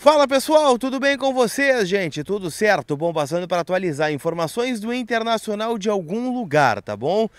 Fala pessoal, tudo bem com vocês, gente? Tudo certo? Bom, passando para atualizar informações do Internacional de algum lugar, tá bom?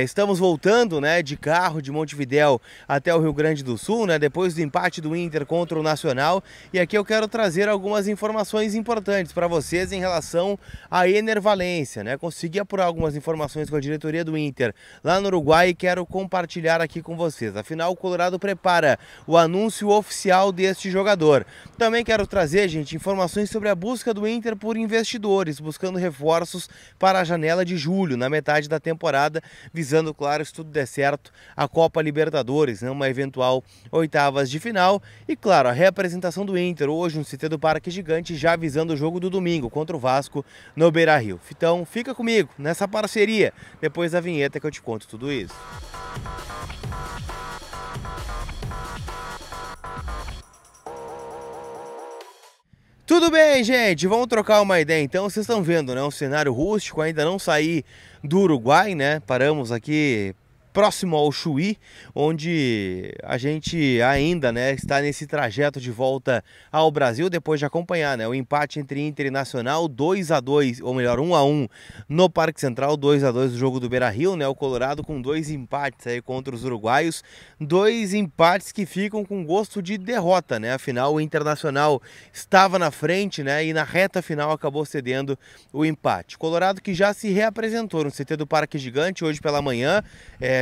Estamos voltando, né, de carro de Montevidéu até o Rio Grande do Sul, né, depois do empate do Inter contra o Nacional. E aqui eu quero trazer algumas informações importantes para vocês em relação à Ener Valencia, né? Consegui apurar algumas informações com a diretoria do Inter lá no Uruguai e quero compartilhar aqui com vocês. Afinal, o Colorado prepara o anúncio oficial deste jogador. Também quero trazer, gente, informações sobre a busca do Inter por investidores, buscando reforços para a janela de julho, na metade da temporada, visando, claro, se tudo der certo, a Copa Libertadores, né, uma eventual oitavas de final. E, claro, a reapresentação do Inter hoje no CT do Parque Gigante, já visando o jogo do domingo contra o Vasco no Beira-Rio. Então, fica comigo nessa parceria, depois da vinheta que eu te conto tudo isso. Tudo bem, gente? Vamos trocar uma ideia então. Vocês estão vendo, né? Um cenário rústico, ainda não saí do Uruguai, né? Paramos aqui próximo ao Chuí, onde a gente ainda, né, está nesse trajeto de volta ao Brasil, depois de acompanhar, né, o empate entre Inter e Nacional, 2-2, ou melhor, 1-1 no Parque Central, 2-2 do jogo do Beira-Rio, né, o Colorado com dois empates aí contra os uruguaios, dois empates que ficam com gosto de derrota, né, afinal o Internacional estava na frente, né, e na reta final acabou cedendo o empate. Colorado que já se reapresentou no CT do Parque Gigante hoje pela manhã,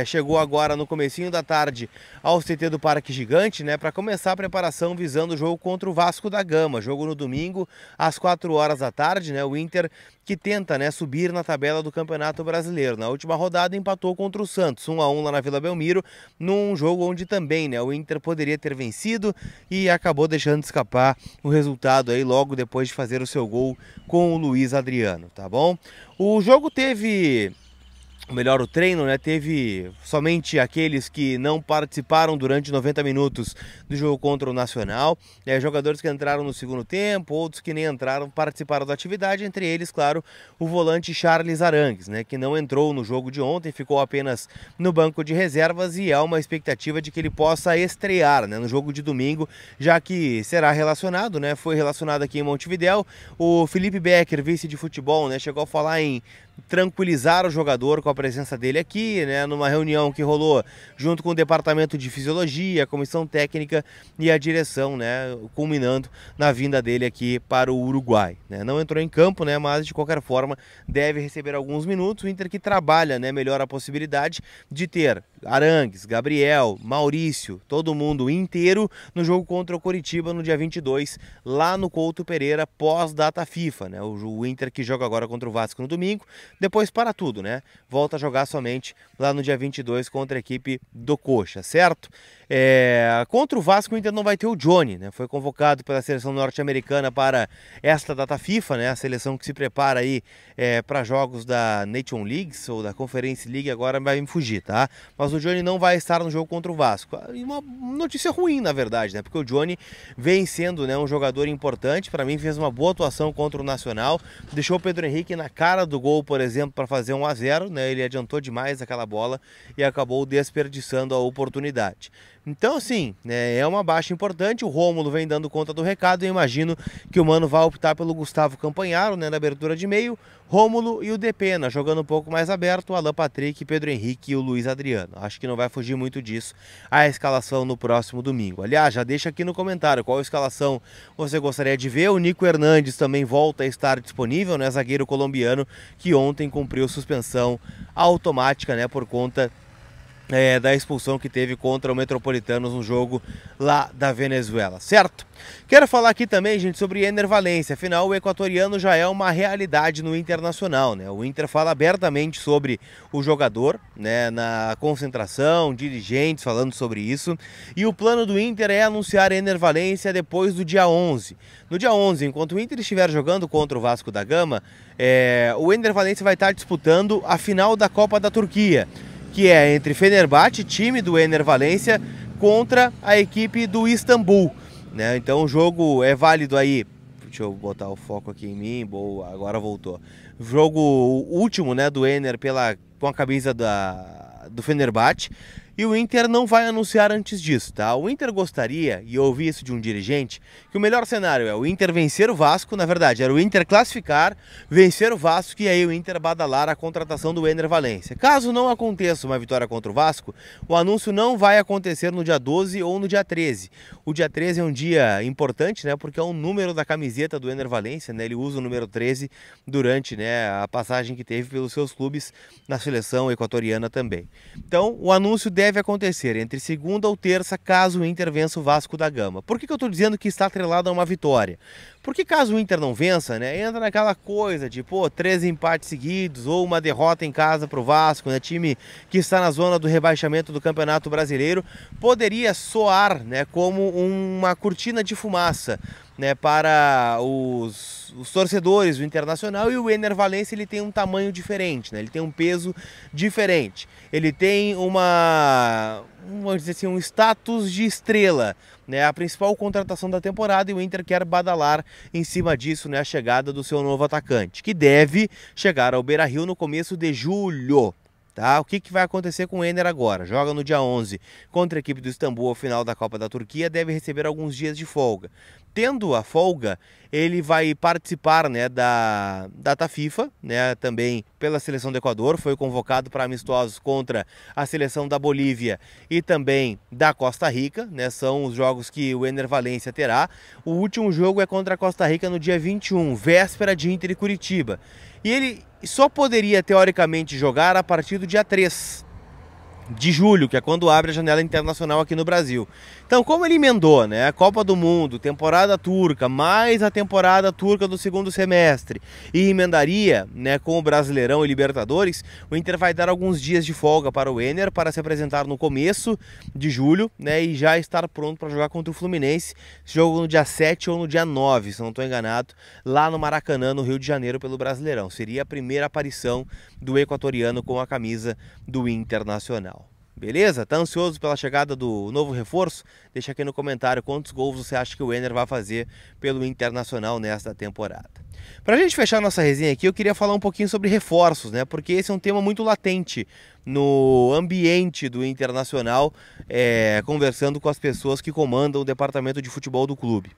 chegou agora no comecinho da tarde ao CT do Parque Gigante, né, para começar a preparação visando o jogo contra o Vasco da Gama, jogo no domingo às 4 horas da tarde, né, o Inter que tenta, né, subir na tabela do Campeonato Brasileiro. Na última rodada empatou contra o Santos, 1-1 lá na Vila Belmiro, num jogo onde também, né, o Inter poderia ter vencido e acabou deixando de escapar o resultado aí logo depois de fazer o seu gol com o Luiz Adriano, tá bom? O jogo teve... o treino, né, teve somente aqueles que não participaram durante 90 minutos do jogo contra o Nacional, jogadores que entraram no segundo tempo, outros que nem entraram, participaram da atividade, entre eles, claro, o volante Charles Arangues, né, que não entrou no jogo de ontem, ficou apenas no banco de reservas e há uma expectativa de que ele possa estrear, né, no jogo de domingo, já que será relacionado, né, foi relacionado aqui em Montevidéu. O Felipe Becker, vice de futebol, né, chegou a falar em tranquilizar o jogador com a presença dele aqui, né, numa reunião que rolou junto com o departamento de fisiologia, a comissão técnica e a direção, né, culminando na vinda dele aqui para o Uruguai, né. Não entrou em campo, né, mas de qualquer forma deve receber alguns minutos. O Inter que trabalha, né, melhor a possibilidade de ter Arangues, Gabriel, Maurício, todo mundo inteiro no jogo contra o Coritiba no dia 22, lá no Couto Pereira, pós-data FIFA, né, o Inter que joga agora contra o Vasco no domingo, depois para tudo, né? Volta a jogar somente lá no dia 22 contra a equipe do Coxa, certo? Contra o Vasco o Inter não vai ter o Johnny, né? Foi convocado pela seleção norte-americana para esta data FIFA, né? A seleção que se prepara aí para jogos da Nation League ou da Conference League, agora vai me fugir, tá? Mas o Johnny não vai estar no jogo contra o Vasco. E uma notícia ruim, na verdade, né? Porque o Johnny vem sendo, né, um jogador importante, para mim fez uma boa atuação contra o Nacional, deixou o Pedro Henrique na cara do gol, por exemplo, para fazer 1-0, né? Ele adiantou demais aquela bola e acabou desperdiçando a oportunidade. Então, assim, né, é uma baixa importante. O Rômulo vem dando conta do recado. Eu imagino que o Mano vai optar pelo Gustavo Campanharo, né, na abertura de meio, Rômulo e o Depena jogando um pouco mais aberto, Alan Patrick, Pedro Henrique e o Luiz Adriano. Acho que não vai fugir muito disso a escalação no próximo domingo. Aliás, já deixa aqui no comentário qual escalação você gostaria de ver. O Nico Hernandes também volta a estar disponível, né, zagueiro colombiano que ontem cumpriu suspensão automática, né, por conta da expulsão que teve contra o Metropolitanos no jogo lá da Venezuela, certo? Quero falar aqui também, gente, sobre Ener Valencia. Afinal, o equatoriano já é uma realidade no Internacional, né? O Inter fala abertamente sobre o jogador, né, na concentração, dirigentes falando sobre isso. E o plano do Inter é anunciar Ener Valencia depois do dia 11. No dia 11, enquanto o Inter estiver jogando contra o Vasco da Gama, o Ener Valencia vai estar disputando a final da Copa da Turquia, que é entre Fenerbahçe, time do Ener Valencia, contra a equipe do Istambul, né? Então o jogo é válido aí. Deixa eu botar o foco aqui em mim. Boa, agora voltou. Jogo último, né, do Ener com a camisa do Fenerbahçe. e o Inter não vai anunciar antes disso, tá? O Inter gostaria, e eu ouvi isso de um dirigente, que o melhor cenário é o Inter vencer o Vasco, na verdade, era o Inter classificar, vencer o Vasco e aí o Inter badalar a contratação do Ener Valencia. Caso não aconteça uma vitória contra o Vasco, o anúncio não vai acontecer no dia 12 ou no dia 13. O dia 13 é um dia importante, né, porque é o número da camiseta do Ener Valencia, né, ele usa o número 13 durante, né, a passagem que teve pelos seus clubes na seleção equatoriana também. Então, o anúncio deve acontecer entre segunda ou terça, caso o Inter vença o Vasco da Gama. Por que eu estou dizendo que está atrelado a uma vitória? Porque caso o Inter não vença, né, entra naquela coisa de, 3 empates seguidos ou uma derrota em casa para o Vasco, né, time que está na zona do rebaixamento do Campeonato Brasileiro, poderia soar, né, como uma cortina de fumaça, né, para os torcedores do Internacional. E o Ener Valencia, ele tem um tamanho diferente, né, ele tem um peso diferente, ele tem vamos dizer assim, um status de estrela, né, a principal contratação da temporada, e o Inter quer badalar em cima disso, né, a chegada do seu novo atacante, que deve chegar ao Beira-Rio no começo de julho. Tá? O que vai acontecer com o Ener agora? Joga no dia 11 contra a equipe do Istambul ao final da Copa da Turquia, deve receber alguns dias de folga. Tendo a folga, ele vai participar, né, da data FIFA, né, também pela seleção do Equador, foi convocado para amistosos contra a seleção da Bolívia e também da Costa Rica, né, são os jogos que o Ener Valencia terá. O último jogo é contra a Costa Rica no dia 21, véspera de Inter e Curitiba. E ele só poderia, teoricamente, jogar a partir do dia 3 de julho, que é quando abre a janela internacional aqui no Brasil. Então, como ele emendou, né, a Copa do Mundo, temporada turca, mais a temporada turca do segundo semestre, e emendaria, né, com o Brasileirão e Libertadores, o Inter vai dar alguns dias de folga para o Ener, para se apresentar no começo de julho, né, e já estar pronto para jogar contra o Fluminense, jogo no dia 7 ou no dia 9, se não estou enganado, lá no Maracanã, no Rio de Janeiro, pelo Brasileirão. Seria a primeira aparição do equatoriano com a camisa do Internacional. Beleza? Tá ansioso pela chegada do novo reforço? Deixa aqui no comentário quantos gols você acha que o Ener vai fazer pelo Internacional nesta temporada. Para a gente fechar nossa resenha aqui, eu queria falar um pouquinho sobre reforços, né? Porque esse é um tema muito latente no ambiente do Internacional, conversando com as pessoas que comandam o departamento de futebol do clube.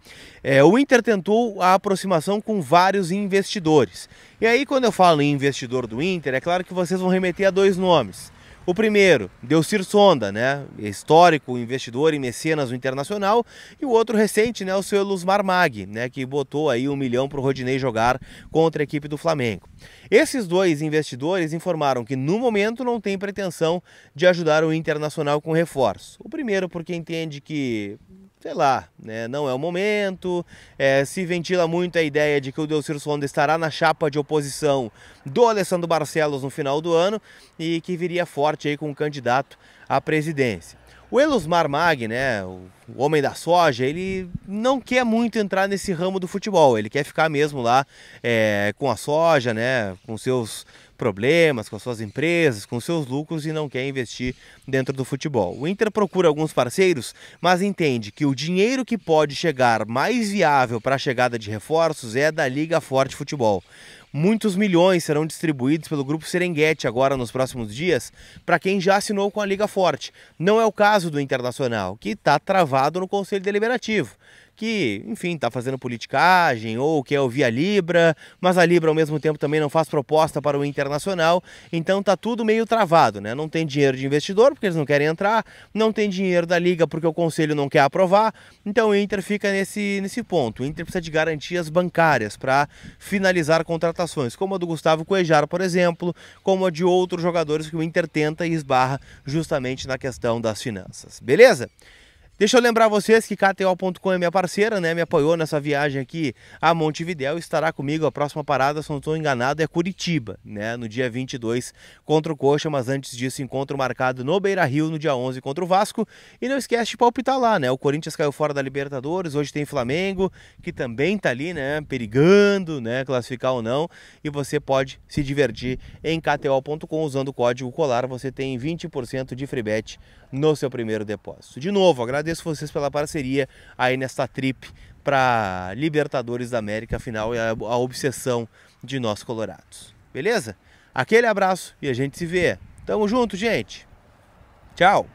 O Inter tentou a aproximação com vários investidores. E aí, quando eu falo em investidor do Inter, é claro que vocês vão remeter a 2 nomes. O primeiro, Delcir Sonda, né, histórico investidor e mecenas do Internacional, e o outro recente, né, o seu Elusmar Mag, né, que botou aí 1 milhão para o Rodinei jogar contra a equipe do Flamengo. Esses 2 investidores informaram que no momento não tem pretensão de ajudar o Internacional com reforço. O primeiro porque entende que, sei lá, né, não é o momento, se ventila muito a ideia de que o Delcir Sonda estará na chapa de oposição do Alessandro Barcelos no final do ano e que viria forte aí com um candidato à presidência. O Elusmar Mag, né, o homem da soja, ele não quer muito entrar nesse ramo do futebol, ele quer ficar mesmo lá com a soja, né, com seus problemas, com as suas empresas, com seus lucros, e não quer investir dentro do futebol. O Inter procura alguns parceiros, mas entende que o dinheiro que pode chegar mais viável para a chegada de reforços é da Liga Forte Futebol. Muitos milhões serão distribuídos pelo Grupo Serengeti agora nos próximos dias para quem já assinou com a Liga Forte. Não é o caso do Internacional, que está travado no Conselho Deliberativo, que, enfim, está fazendo politicagem ou quer ouvir a Libra, mas a Libra ao mesmo tempo também não faz proposta para o Internacional, então tá tudo meio travado, né? Não tem dinheiro de investidor porque eles não querem entrar, não tem dinheiro da Liga porque o Conselho não quer aprovar, então o Inter fica nesse ponto. O Inter precisa de garantias bancárias para finalizar contratações, como a do Gustavo Cuejar, por exemplo, como a de outros jogadores que o Inter tenta e esbarra justamente na questão das finanças. Beleza? Deixa eu lembrar vocês que KTO.com é minha parceira, né? Me apoiou nessa viagem aqui a Montevidéu, estará comigo. A próxima parada, se não estou enganado, é Curitiba, né? No dia 22 contra o Coxa, mas antes disso, encontro marcado no Beira-Rio no dia 11 contra o Vasco. E não esquece de palpitar lá, né? O Corinthians caiu fora da Libertadores, hoje tem Flamengo, que também tá ali, né? Perigando, né? Classificar ou não. E você pode se divertir em KTO.com usando o código COLAR. Você tem 20% de free bet no seu primeiro depósito. De novo, agradeço vocês pela parceria aí nesta trip para Libertadores da América, afinal é a obsessão de nós colorados. Beleza? Aquele abraço e a gente se vê. Tamo junto, gente. Tchau.